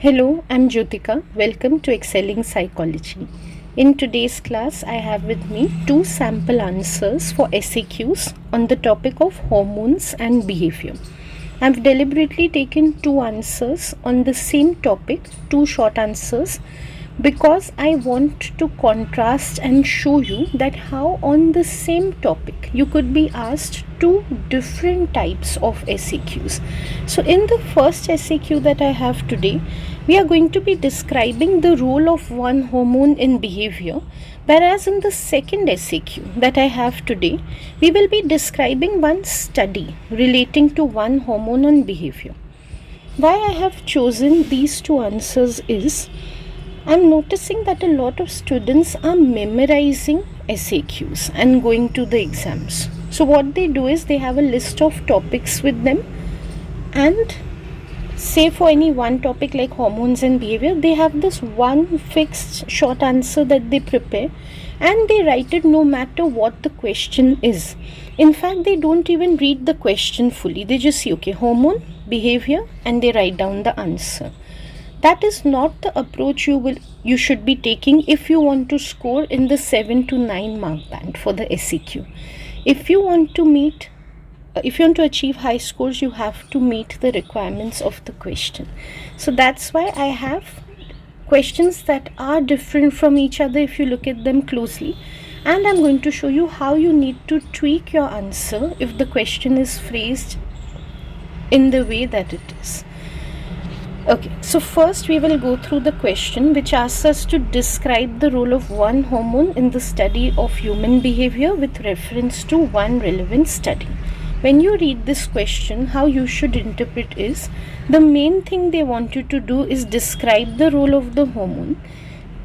Hello, I'm Jyotika. Welcome to Excelling Psychology. In today's class, I have with me two sample answers for SAQs on the topic of hormones and behavior. I've deliberately taken two answers on the same topic, two short answers, because I want to contrast and show you that how on the same topic you could be asked two different types of SAQs. So in the first SAQ that I have today, we are going to be describing the role of one hormone in behavior, whereas in the second SAQ that I have today, we will be describing one study relating to one hormone on behavior. Why I have chosen these two answers is, I'm noticing that a lot of students are memorizing SAQs and going to the exams. So what they do is they have a list of topics with them, and say for any one topic like hormones and behavior, they have this one fixed short answer that they prepare and they write it no matter what the question is. In fact, they don't even read the question fully. They just see, okay, hormone, behavior, and they write down the answer. That is not the approach you should be taking if you want to score in the 7 to 9 mark band for the SAQ. If you want to achieve high scores, you have to meet the requirements of the question. So that's why I have questions that are different from each other if you look at them closely. And I'm going to show you how you need to tweak your answer if the question is phrased in the way that it is. Okay, so first we will go through the question which asks us to describe the role of one hormone in the study of human behavior with reference to one relevant study. When you read this question, how you should interpret is, the main thing they want you to do is describe the role of the hormone,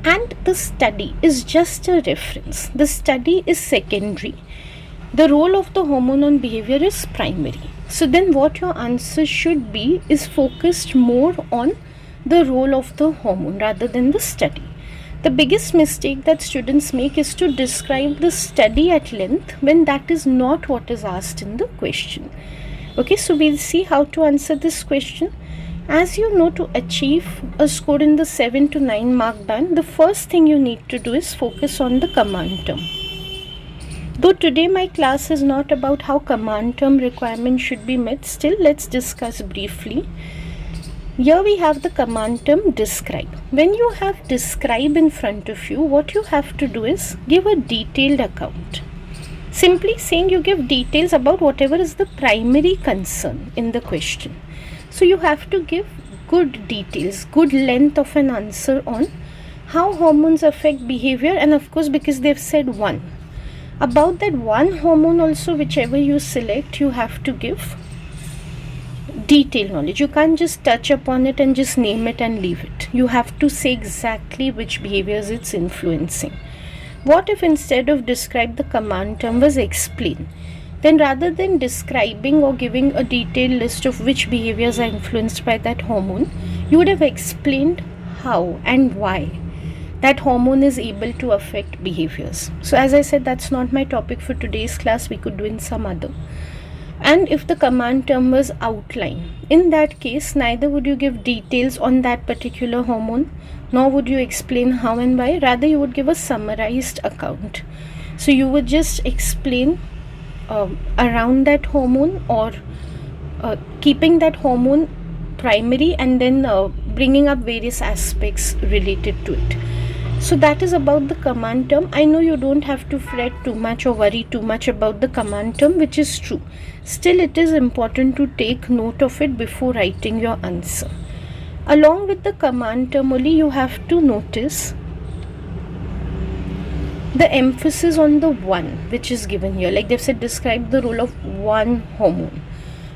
and the study is just a reference. The study is secondary. The role of the hormone on behavior is primary. So then what your answer should be is focused more on the role of the hormone rather than the study. The biggest mistake that students make is to describe the study at length when that is not what is asked in the question. Okay, so we'll see how to answer this question. As you know, to achieve a score in the 7 to 9 mark band, the first thing you need to do is focus on the command term. Though today my class is not about how command term requirements should be met, still let's discuss briefly. Here we have the command term describe. When you have describe in front of you, what you have to do is give a detailed account. Simply saying you give details about whatever is the primary concern in the question. So you have to give good details, good length of an answer on how hormones affect behavior, and of course because they've said one. About that one hormone also, whichever you select, you have to give detailed knowledge. You can't just touch upon it and just name it and leave it. You have to say exactly which behaviors it's influencing. What if instead of describe, the command term was explain? Then rather than describing or giving a detailed list of which behaviors are influenced by that hormone, you would have explained how and why that hormone is able to affect behaviors. So as I said, that's not my topic for today's class. We could do in some other. And if the command term was outline, in that case, neither would you give details on that particular hormone, nor would you explain how and why. Rather, you would give a summarized account. So you would just explain around that hormone, or keeping that hormone primary, and then bringing up various aspects related to it. So that is about the command term. I know you don't have to fret too much or worry too much about the command term, which is true. Still, it is important to take note of it before writing your answer. Along with the command term only, you have to notice the emphasis on the one which is given here. Like they've said, describe the role of one hormone.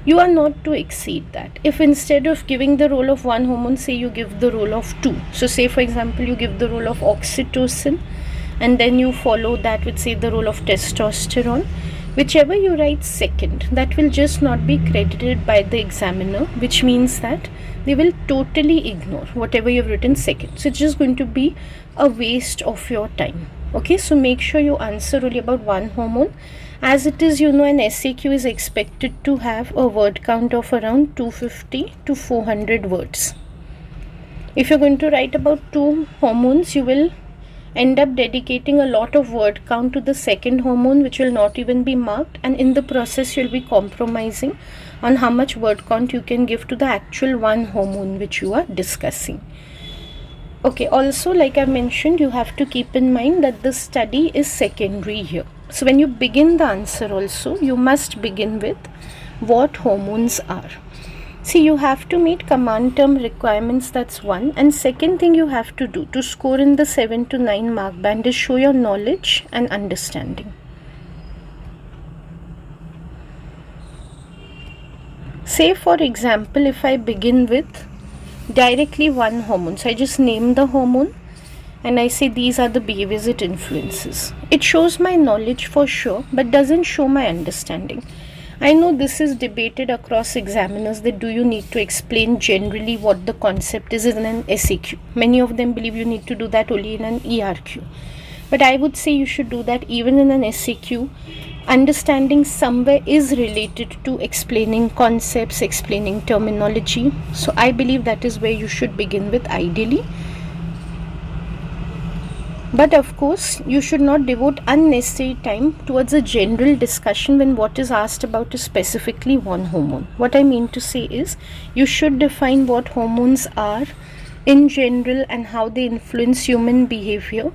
You are not to exceed that. If instead of giving the role of one hormone, say you give the role of two. So say for example, you give the role of oxytocin, and then you follow that with say the role of testosterone. Whichever you write second, that will just not be credited by the examiner, which means that they will totally ignore whatever you've written second. So it's just going to be a waste of your time. Okay, so make sure you answer only about one hormone. As it is, an SAQ is expected to have a word count of around 250 to 400 words. If you're going to write about 2 hormones, you will end up dedicating a lot of word count to the second hormone, which will not even be marked, and in the process you'll be compromising on how much word count you can give to the actual one hormone which you are discussing. Okay, also, like I mentioned, you have to keep in mind that the study is secondary here. So when you begin the answer also, you must begin with what hormones are. See, you have to meet command term requirements, that's one. And second thing you have to do to score in the 7 to 9 mark band is show your knowledge and understanding. Say for example, if I begin with directly one hormone, so I just name the hormone and I say these are the behaviors it influences. It shows my knowledge for sure, but doesn't show my understanding. I know this is debated across examiners that do you need to explain generally what the concept is in an SAQ. Many of them believe you need to do that only in an ERQ. But I would say you should do that even in an SAQ. Understanding somewhere is related to explaining concepts, explaining terminology. So I believe that is where you should begin with ideally. But of course, you should not devote unnecessary time towards a general discussion when what is asked about is specifically one hormone. What I mean to say is, you should define what hormones are in general and how they influence human behavior.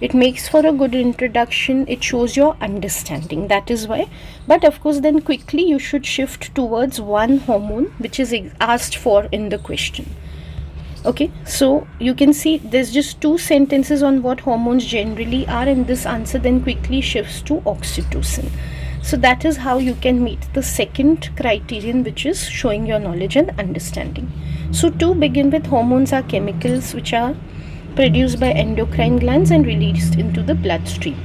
It makes for a good introduction, it shows your understanding, that is why. But of course, then quickly you should shift towards one hormone which is asked for in the question. Okay, so you can see there's just 2 sentences on what hormones generally are, and this answer then quickly shifts to oxytocin. So that is how you can meet the second criterion, which is showing your knowledge and understanding. So to begin with, hormones are chemicals which are produced by endocrine glands and released into the bloodstream.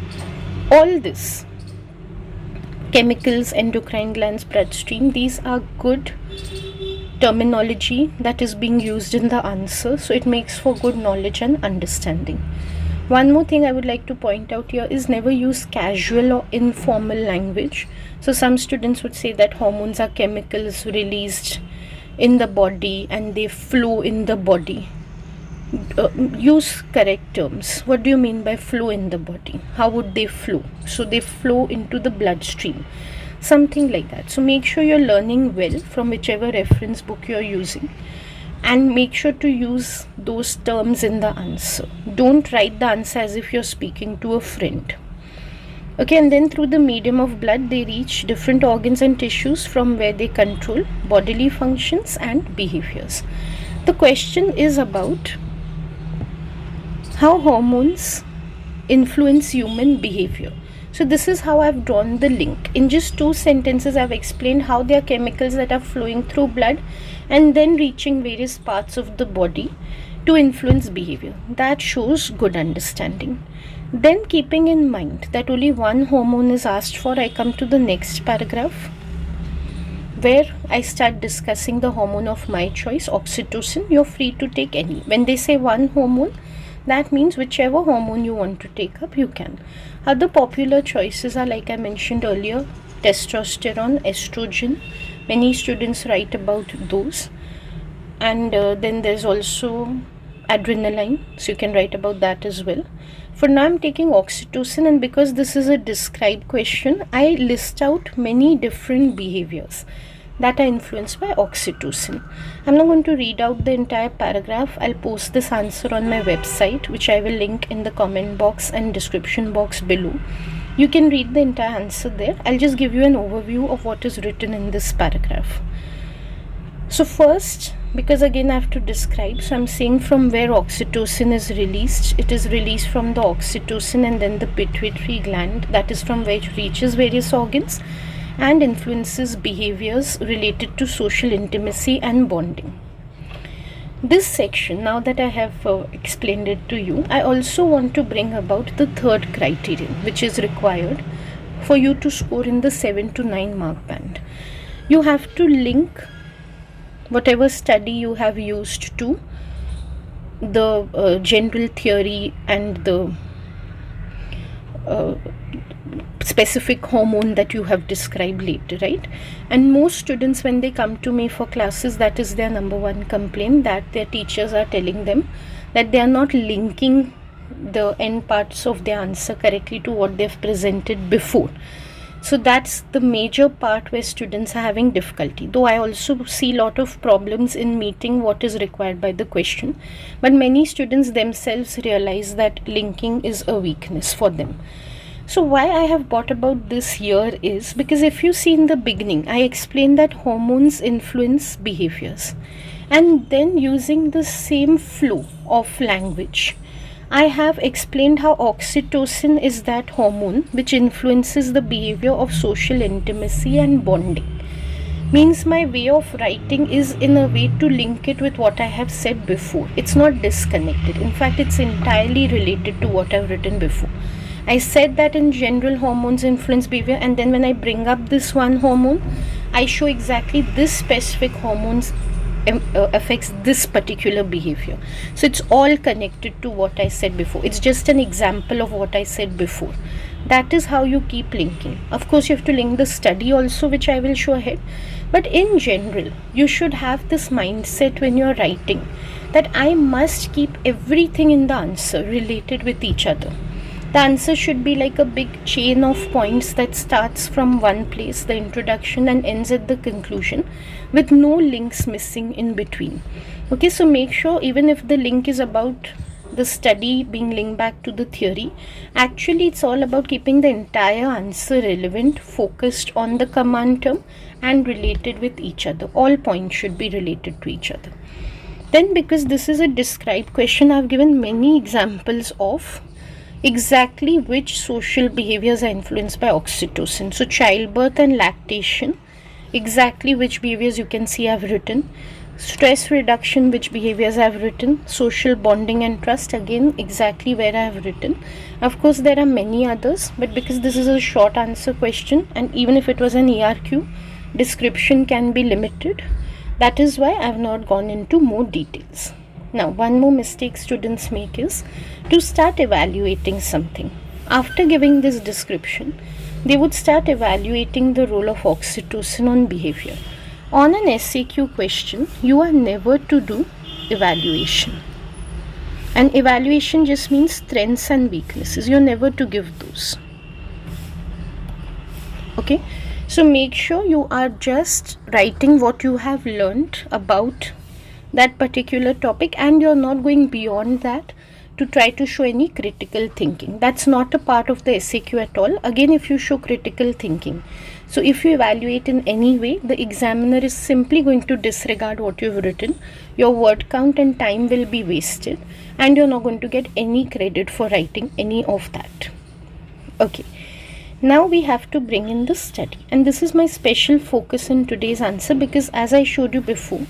All this, chemicals, endocrine glands, bloodstream, these are good terminology that is being used in the answer, so it makes for good knowledge and understanding. One more thing I would like to point out here is never use casual or informal language. So some students would say that hormones are chemicals released in the body and they flow in the body. Use correct terms. What do you mean by flow in the body? How would they flow? So they flow into the bloodstream, something like that. So make sure you're learning well from whichever reference book you're using, and make sure to use those terms in the answer. Don't write the answer as if you're speaking to a friend. Okay, and then through the medium of blood they reach different organs and tissues from where they control bodily functions and behaviors. The question is about how hormones influence human behavior. So this is how I've drawn the link. In just 2 sentences, I've explained how they are chemicals that are flowing through blood and then reaching various parts of the body to influence behavior. That shows good understanding. Then, keeping in mind that only one hormone is asked for, I come to the next paragraph where I start discussing the hormone of my choice, oxytocin. You're free to take any. When they say one hormone, that means whichever hormone you want to take up, you can. Other popular choices are, like I mentioned earlier, testosterone, estrogen. Many students write about those. And then there's also adrenaline, so you can write about that as well. For now, I'm taking oxytocin, and because this is a describe question, I list out many different behaviors that are influenced by oxytocin. I'm not going to read out the entire paragraph. I'll post this answer on my website, which I will link in the comment box and description box below. You can read the entire answer there. I'll just give you an overview of what is written in this paragraph. So first, because again I have to describe, so I'm saying from where oxytocin is released. It is released from the oxytocin and then the pituitary gland, that is from where it reaches various organs and influences behaviors related to social intimacy and bonding. This section, now that I have explained it to you, I also want to bring about the third criterion, which is required for you to score in the 7 to 9 mark band. You have to link whatever study you have used to the general theory and the specific hormone that you have described later, right? And most students, when they come to me for classes, that is their number one complaint, that their teachers are telling them that they are not linking the end parts of their answer correctly to what they've presented before. So that's the major part where students are having difficulty. Though I also see a lot of problems in meeting what is required by the question, but many students themselves realize that linking is a weakness for them. So why I have brought about this here is because if you see in the beginning, I explained that hormones influence behaviors, and then using the same flow of language, I have explained how oxytocin is that hormone which influences the behavior of social intimacy and bonding. Means my way of writing is in a way to link it with what I have said before. It's not disconnected. In fact, it's entirely related to what I've written before. I said that in general hormones influence behavior, and then when I bring up this one hormone, I show exactly this specific hormones affects this particular behavior. So it's all connected to what I said before. It's just an example of what I said before. That is how you keep linking. Of course, you have to link the study also, which I will show ahead. But in general, you should have this mindset when you're writing that I must keep everything in the answer related with each other. The answer should be like a big chain of points that starts from one place, the introduction, and ends at the conclusion, with no links missing in between. Okay, so make sure even if the link is about the study being linked back to the theory, actually it's all about keeping the entire answer relevant, focused on the command term, and related with each other. All points should be related to each other. Then, because this is a described question, I've given many examples of exactly which social behaviors are influenced by oxytocin. So childbirth and lactation, exactly which behaviors you can see I've written. Stress reduction, which behaviors I've written. Social bonding and trust, again exactly where I have written. Of course there are many others, but because this is a short answer question, and even if it was an ERQ, description can be limited. That is why I have not gone into more details. Now, one more mistake students make is to start evaluating something. After giving this description, they would start evaluating the role of oxytocin on behavior. On an SAQ question, you are never to do evaluation. And evaluation just means strengths and weaknesses. You're never to give those. Okay? So make sure you are just writing what you have learned about that particular topic, and you're not going beyond that to try to show any critical thinking. That's not a part of the SAQ at all. Again, if you show critical thinking, so if you evaluate in any way, the examiner is simply going to disregard what you've written. Your word count and time will be wasted, and you're not going to get any credit for writing any of that. Okay. Now we have to bring in the study, and this is my special focus in today's answer, because as I showed you before,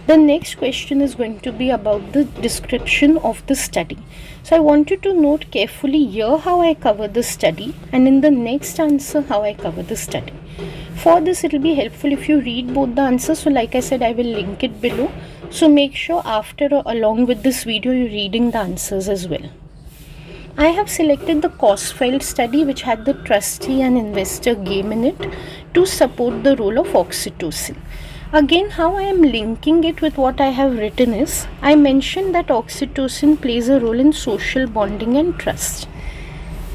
the next question is going to be about the description of the study. So I want you to note carefully here how I cover the study, and in the next answer how I cover the study. For this, it will be helpful if you read both the answers. So like I said, I will link it below. So make sure after or along with this video, you're reading the answers as well. I have selected the cost-filled study which had the trustee and investor game in it to support the role of oxytocin. Again, how I am linking it with what I have written is, I mentioned that oxytocin plays a role in social bonding and trust.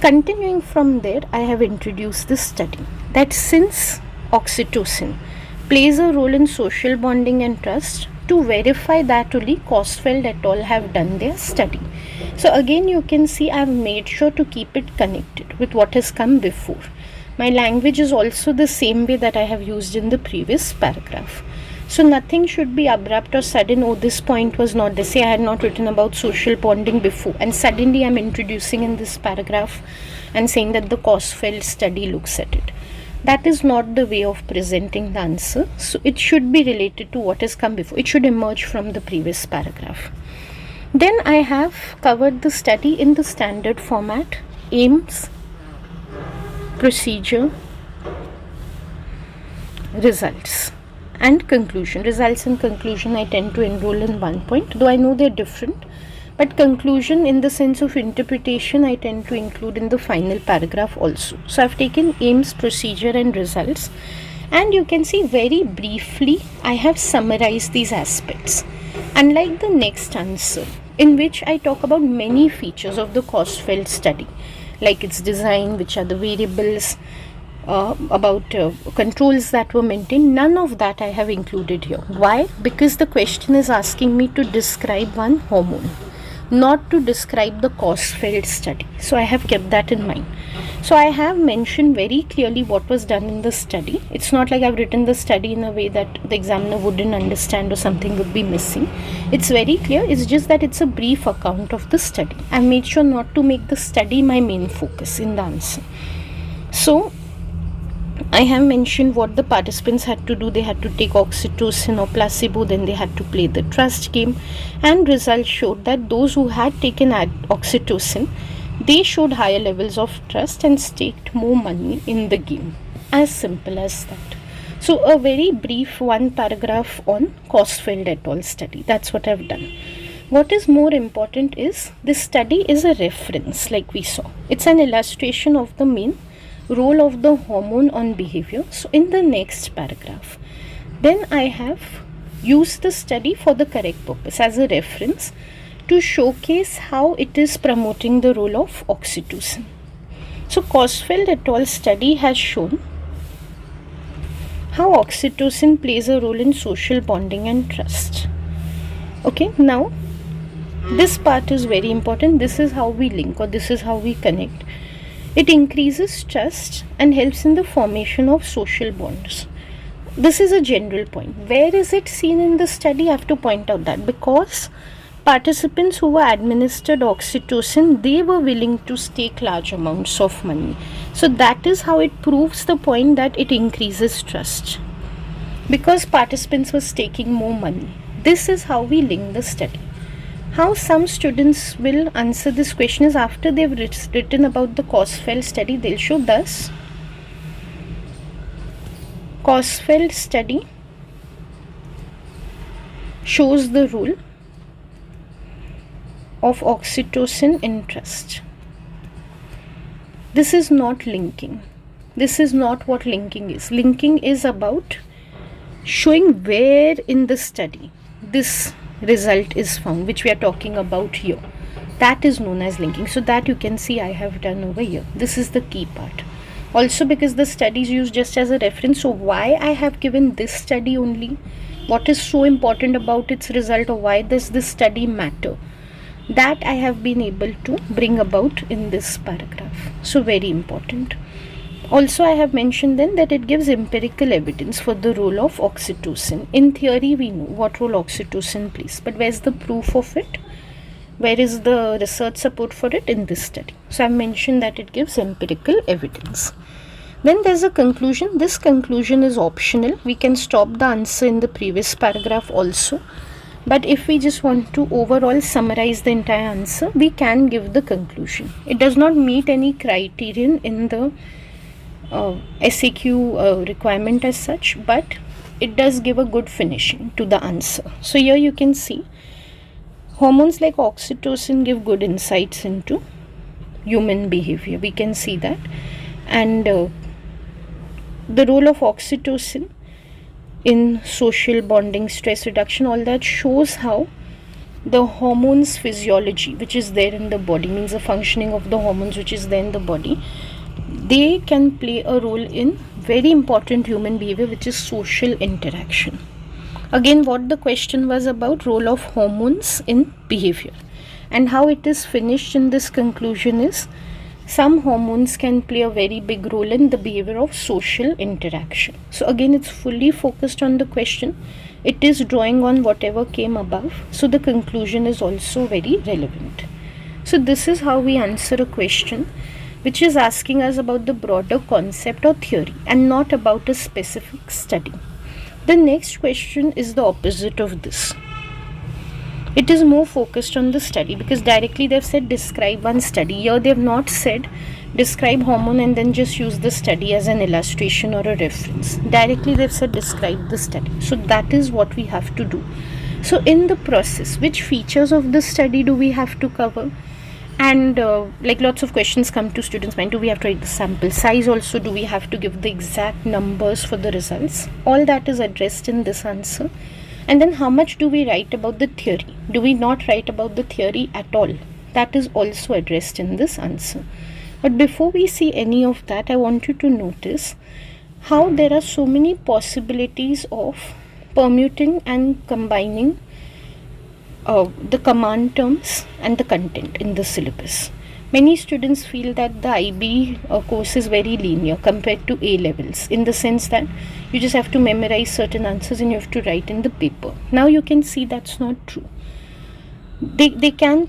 Continuing from there, I have introduced this study, that since oxytocin plays a role in social bonding and trust, to verify that only Kosfeld et al. Have done their study. So again, you can see I have made sure to keep it connected with what has come before. My language is also the same way that I have used in the previous paragraph. So nothing should be abrupt or sudden. Oh, this point was not there. Say I had not written about social bonding before, and suddenly I am introducing in this paragraph and saying that the Kosfeld study looks at it. That is not the way of presenting the answer. So it should be related to what has come before. It should emerge from the previous paragraph. Then I have covered the study in the standard format: aims, procedure, results, and conclusion. Results and conclusion I tend to enroll in one point, though I know they're different, But conclusion in the sense of interpretation I tend to include in the final paragraph also. So I've taken aims, procedure and results, and you can see very briefly I have summarized these aspects. Unlike the next answer, in which I talk about many features of the cause-felt study, like its design, which are the variables, about controls that were maintained, none of that I have included here. Why? Because the question is asking me to describe one hormone, not to describe the cause-felt study. So I have kept that in mind. So I have mentioned very clearly what was done in the study. It's not like I've written the study in a way that the examiner wouldn't understand or something would be missing. It's very clear. It's just that it's a brief account of the study. I made sure not to make the study my main focus in the answer. So I have mentioned what the participants had to do. They had to take oxytocin or placebo, then they had to play the trust game, and results showed that those who had taken oxytocin, they showed higher levels of trust and staked more money in the game. As simple as that. So a very brief one paragraph on Cosfeld et al. Study. That's what I've done. What is more important is this study is a reference, like we saw. It's an illustration of the main role of the hormone on behavior. So in the next paragraph, then I have used the study for the correct purpose as a reference to showcase how it is promoting the role of oxytocin. So Cosfeld et al. Study has shown how oxytocin plays a role in social bonding and trust. Okay, now this part is very important. This is how we link, or this is how we connect. It increases trust and helps in the formation of social bonds. This is a general point. Where is it seen in the study? I have to point out that because participants who were administered oxytocin, they were willing to stake large amounts of money. So that is how it proves the point that it increases trust. Because participants were staking more money. This is how we link the study. How some students will answer this question is after they've written about the Cosfeld study, they'll show thus. Cosfeld study shows the role of oxytocin in trust. This is not linking. This is not what linking is. Linking is about showing where in the study this result is found, which we are talking about here. That is known as linking. So that you can see I have done over here. This is the key part. Also because the study is used just as a reference, so why I have given this study only, what is so important about its result, or why does this study matter, that I have been able to bring about in this paragraph. So very important. Also I have mentioned then that it gives empirical evidence for the role of oxytocin. In theory we know what role oxytocin plays, but where's the proof of it? Where is the research support for it? In this study. So I mentioned that it gives empirical evidence. Then there's a conclusion. This conclusion is optional. We can stop the answer in the previous paragraph also. But if we just want to overall summarize the entire answer, we can give the conclusion. It does not meet any criterion in the SAQ requirement as such, but it does give a good finishing to the answer. So here you can see hormones like oxytocin give good insights into human behavior. We can see that. And the role of oxytocin in social bonding, stress reduction, all that shows how the hormones physiology, which is there in the body, means the functioning of the hormones which is there in the body, they can play a role in very important human behavior, which is social interaction. Again, what the question was about, role of hormones in behavior, and how it is finished in this conclusion is some hormones can play a very big role in the behavior of social interaction. So again, it's fully focused on the question. It is drawing on whatever came above. So the conclusion is also very relevant. So this is how we answer a question which is asking us about the broader concept or theory and not about a specific study. The next question is the opposite of this. It is more focused on the study because directly they've said describe one study. Here they've not said describe hormone and then just use the study as an illustration or a reference. Directly they've said describe the study. So that is what we have to do. So in the process, which features of the study do we have to cover? And like lots of questions come to students' mind. Do we have to write the sample size also? Do we have to give the exact numbers for the results? All that is addressed in this answer. And then how much do we write about the theory? Do we not write about the theory at all? That is also addressed in this answer. But before we see any of that, I want you to notice how there are so many possibilities of permuting and combining the command terms and the content in the syllabus. Many students feel that the IB course is very linear compared to A levels, in the sense that you just have to memorize certain answers and you have to write in the paper. Now you can see that's not true. They can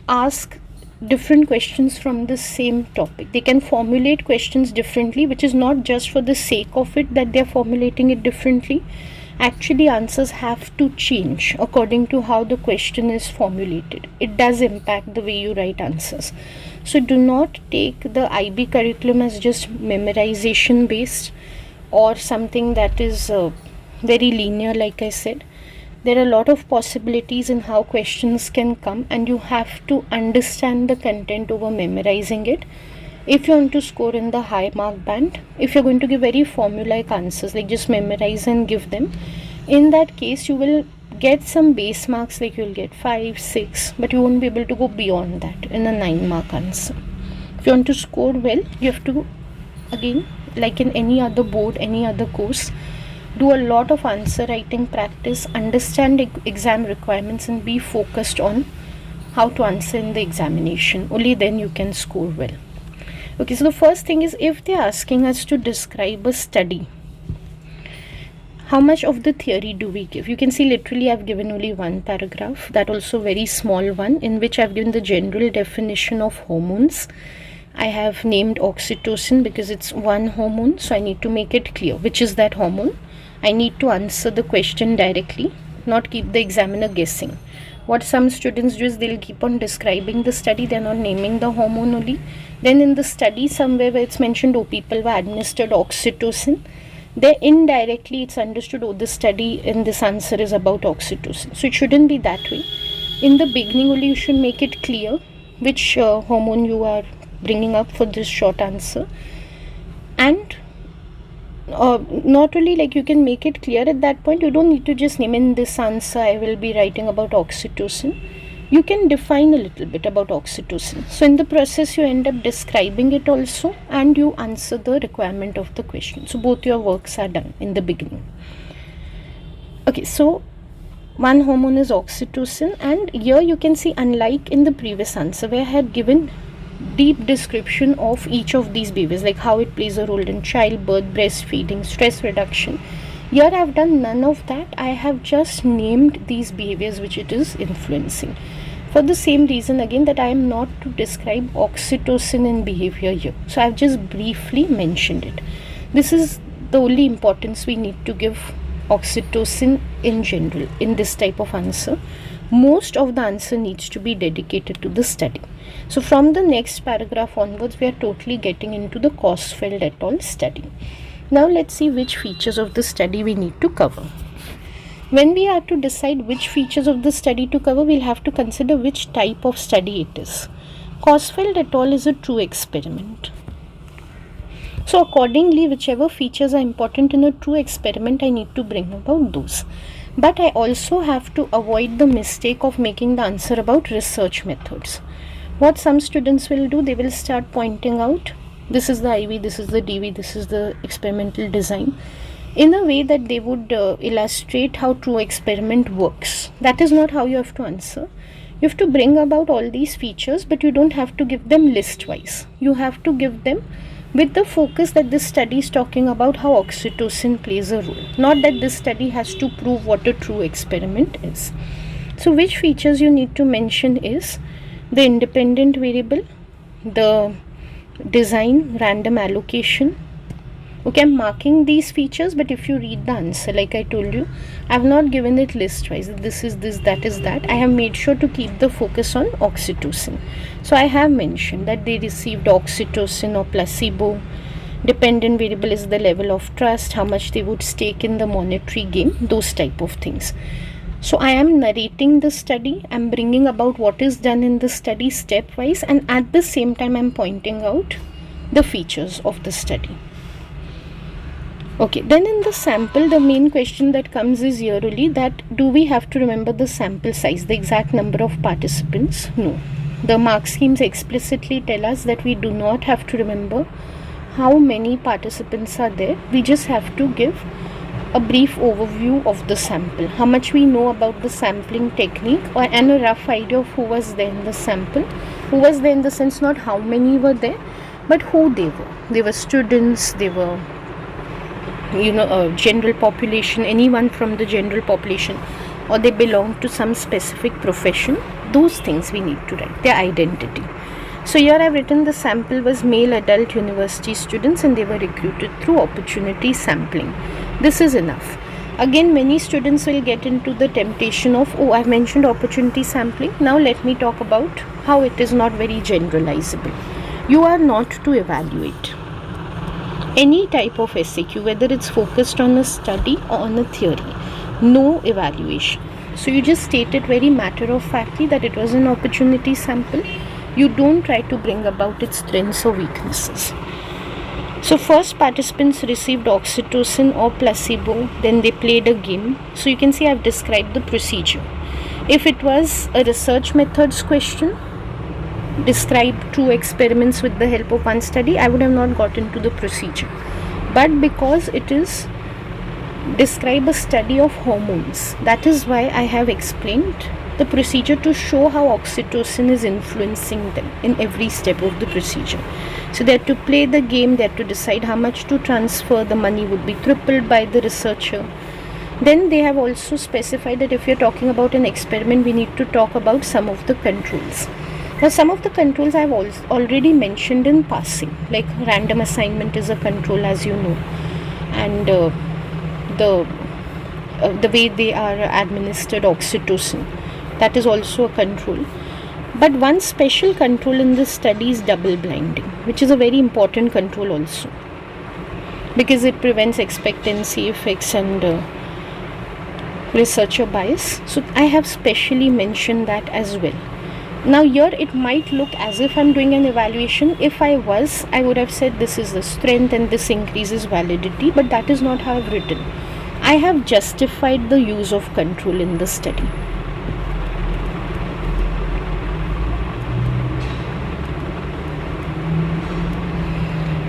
ask different questions from the same topic. They can formulate questions differently, which is not just for the sake of it that they are formulating it differently. Actually, answers have to change according to how the question is formulated. It does impact the way you write answers. So do not take the IB curriculum as just memorization based or something that is very linear. Like I said, there are a lot of possibilities in how questions can come, and you have to understand the content over memorizing it. If you want to score in the high mark band, if you're going to give very formulaic answers, like just memorize and give them, in that case you will get some base marks, like you'll get 5, 6, but you won't be able to go beyond that in a 9 mark answer. If you want to score well, you have to, again, like in any other board, any other course, do a lot of answer writing practice, understand exam requirements, and be focused on how to answer in the examination. Only then you can score well. Okay, so the first thing is, if they're asking us to describe a study, how much of the theory do we give? You can see literally I've given only one paragraph, that also very small one, in which I've given the general definition of hormones. I have named oxytocin because it's one hormone, so I need to make it clear which is that hormone. I need to answer the question directly, not keep the examiner guessing. What some students do is they'll keep on describing the study, they're not naming the hormone only. Then in the study somewhere where it's mentioned, oh, people were administered oxytocin, there indirectly it's understood, oh, the study in this answer is about oxytocin. So it shouldn't be that way. In the beginning only you should make it clear which hormone you are bringing up for this short answer. And not only, like, you can make it clear at that point, you don't need to just name in this answer I will be writing about oxytocin. You can define a little bit about oxytocin. So in the process you end up describing it also, and you answer the requirement of the question. So both your works are done in the beginning. Okay, so one hormone is oxytocin, and here you can see, unlike in the previous answer where I had given deep description of each of these behaviors, like how it plays a role in childbirth, breastfeeding, stress reduction, here I have done none of that. I have just named these behaviors which it is influencing, for the same reason again that I am not to describe oxytocin in behavior here. So I have just briefly mentioned it. This is the only importance we need to give oxytocin in general in this type of answer. Most of the answer needs to be dedicated to the study. So from the next paragraph onwards, we are totally getting into the Cosfeld et al. Study. Now let's see which features of the study we need to cover. When we have to decide which features of the study to cover, we'll have to consider which type of study it is. Cosfeld et al. Is a true experiment. So accordingly, whichever features are important in a true experiment, I need to bring about those. But I also have to avoid the mistake of making the answer about research methods. What some students will do, they will start pointing out, this is the IV, this is the DV, this is the experimental design, in a way that they would illustrate how true experiment works. That is not how you have to answer. You have to bring about all these features, but you don't have to give them list-wise. You have to give them with the focus that this study is talking about how oxytocin plays a role, not that this study has to prove what a true experiment is. So which features you need to mention is the independent variable, the design, random allocation. Okay, I'm marking these features, but if you read the answer, like I told you, I have not given it list wise, this is this, that is that. I have made sure to keep the focus on oxytocin. So I have mentioned that they received oxytocin or placebo. Dependent variable is the level of trust, how much they would stake in the monetary game, those type of things. So I am narrating the study, I'm bringing about what is done in the study stepwise, and at the same time I'm pointing out the features of the study. Okay, then in the sample, the main question that comes is yearly that do we have to remember the sample size, the exact number of participants? No. The mark schemes explicitly tell us that we do not have to remember how many participants are there. We just have to give a brief overview of the sample, how much we know about the sampling technique, and a rough idea of who was there in the sample. Who was there in the sense not how many were there, but who they were. They were students, they were general population, anyone from the general population, or they belong to some specific profession. Those things we need to write, their identity. So here I've written the sample was male adult university students and they were recruited through opportunity sampling. This is enough. Again, many students will get into the temptation of, oh, I've mentioned opportunity sampling, now let me talk about how it is not very generalizable. You are not to evaluate any type of SAQ, whether it's focused on a study or on a theory. No evaluation. So you just state it very matter of factly that it was an opportunity sample. You don't try to bring about its strengths or weaknesses. So first, participants received oxytocin or placebo, then they played a game. So you can see I've described the procedure. If it was a research methods question, describe 2 experiments with the help of 1 study, I would have not got into the procedure. But because it is describe a study of hormones, that is why I have explained the procedure to show how oxytocin is influencing them in every step of the procedure. So they had to play the game, they had to decide how much to transfer, the money would be tripled by the researcher. Then they have also specified that if you're talking about an experiment, we need to talk about some of the controls. Now some of the controls I have already mentioned in passing, like random assignment is a control, as you know, and the way they are administered oxytocin, that is also a control. But one special control in this study is double blinding, which is a very important control also, because it prevents expectancy effects and researcher bias. So I have specially mentioned that as well. Now here it might look as if I'm doing an evaluation. If I was, I would have said this is the strength and this increases validity, but that is not how I've written. I have justified the use of control in the study.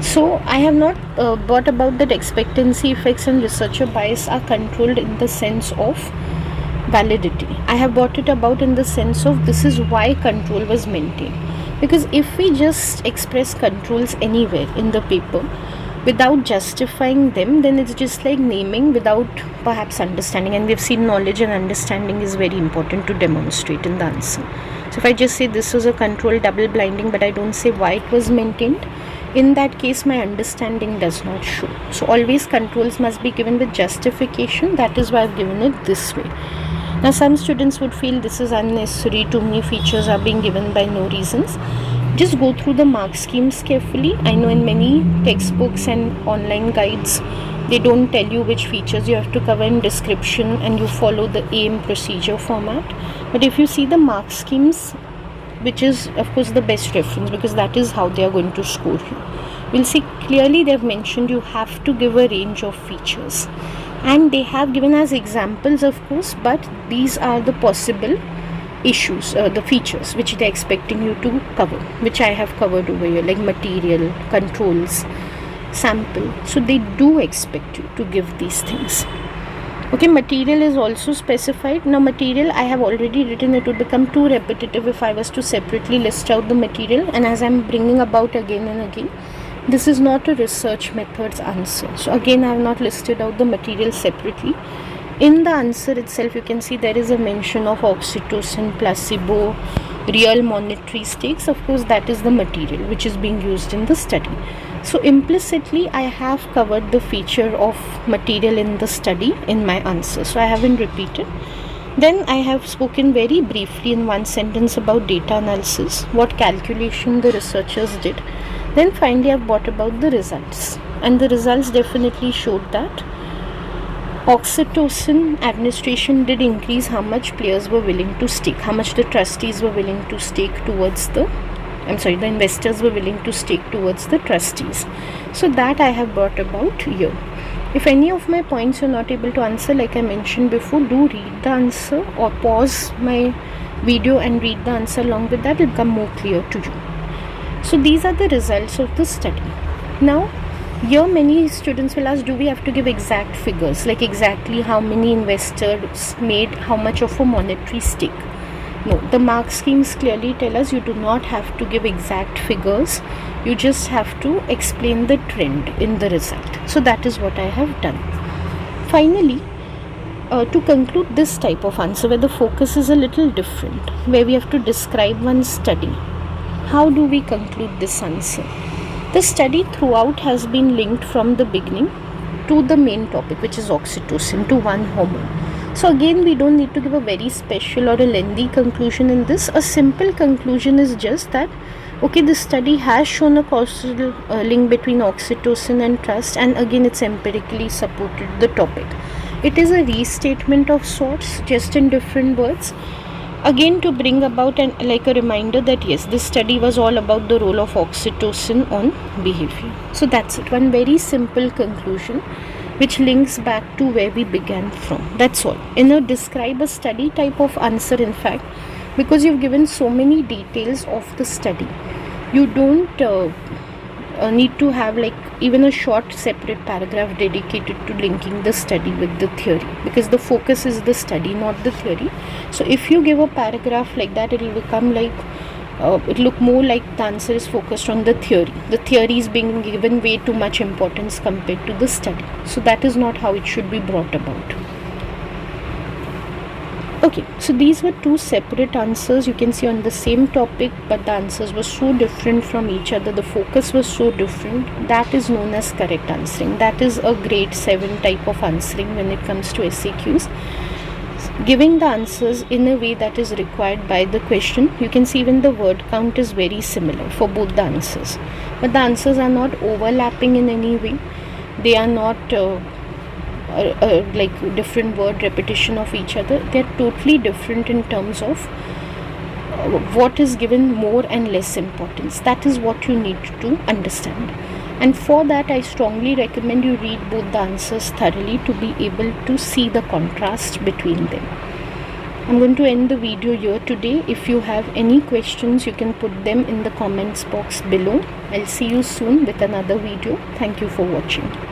So I have not brought about that expectancy effects and researcher bias are controlled in the sense of validity. I have brought it about in the sense of this is why control was maintained. Because if we just express controls anywhere in the paper without justifying them, then it's just like naming without perhaps understanding. And we've seen knowledge and understanding is very important to demonstrate in the answer. So if I just say this was a control double blinding, but I don't say why it was maintained, in that case my understanding does not show. So always controls must be given with justification. That is why I've given it this way. Now some students would feel this is unnecessary, too many features are being given by no reasons. Just go through the mark schemes carefully. I know in many textbooks and online guides they don't tell you which features you have to cover in description and you follow the AIM procedure format. But if you see the mark schemes, which is of course the best reference because that is how they are going to score you, we'll see clearly they have mentioned you have to give a range of features. And they have given as examples of course, but these are the possible issues, the features which they are expecting you to cover, which I have covered over here, like material, controls, sample. So they do expect you to give these things. Okay, material is also specified. Now material I have already written, it would become too repetitive if I was to separately list out the material, and as I am bringing about again and again, this is not a research methods answer. So again I have not listed out the material separately. In the answer itself you can see there is a mention of oxytocin, placebo, real monetary stakes. Of course that is the material which is being used in the study. So implicitly I have covered the feature of material in the study in my answer, so I haven't repeated. Then I have spoken very briefly in one sentence about data analysis, what calculation the researchers did. Then finally I've brought about the results, and the results definitely showed that oxytocin administration did increase how much players were willing to stake, how much the trustees were willing to stake towards the investors were willing to stake towards the trustees. So that I have brought about here. If any of my points you're not able to answer, like I mentioned before, do read the answer or pause my video and read the answer. Along with that, it will become more clear to you. So these are the results of the study. Now, here many students will ask, do we have to give exact figures, like exactly how many investors made how much of a monetary stake? No, the mark schemes clearly tell us you do not have to give exact figures. You just have to explain the trend in the result. So that is what I have done. Finally, to conclude this type of answer where the focus is a little different, where we have to describe one study, how do we conclude this answer? The study throughout has been linked from the beginning to the main topic, which is oxytocin, to one hormone. So again, we don't need to give a very special or a lengthy conclusion in this. A simple conclusion is just that, okay, this study has shown a causal link between oxytocin and trust, and again it's empirically supported the topic. It is a restatement of sorts, just in different words, again to bring about a reminder that yes, this study was all about the role of oxytocin on behavior. So that's it, one very simple conclusion which links back to where we began from. That's all. In a describe a study type of answer, in fact, because you've given so many details of the study, you don't need to have like even a short separate paragraph dedicated to linking the study with the theory, because the focus is the study, not the theory. So if you give a paragraph like that, it will become like it look more like the answer is focused on the theory. The theory is being given way too much importance compared to the study. So that is not how it should be brought about. Okay, so these were two separate answers, you can see, on the same topic, but the answers were so different from each other, the focus was so different. That is known as correct answering. That is a grade 7 type of answering when it comes to SAQs. Giving the answers in a way that is required by the question. You can see even the word count is very similar for both the answers, but the answers are not overlapping in any way. They are not like different word repetition of each other. They are totally different in terms of what is given more and less importance. That is what you need to understand, and for that I strongly recommend you read both the answers thoroughly to be able to see the contrast between them. I'm going to end the video here today. If you have any questions, you can put them in the comments box below. I'll see you soon with another video. Thank you for watching.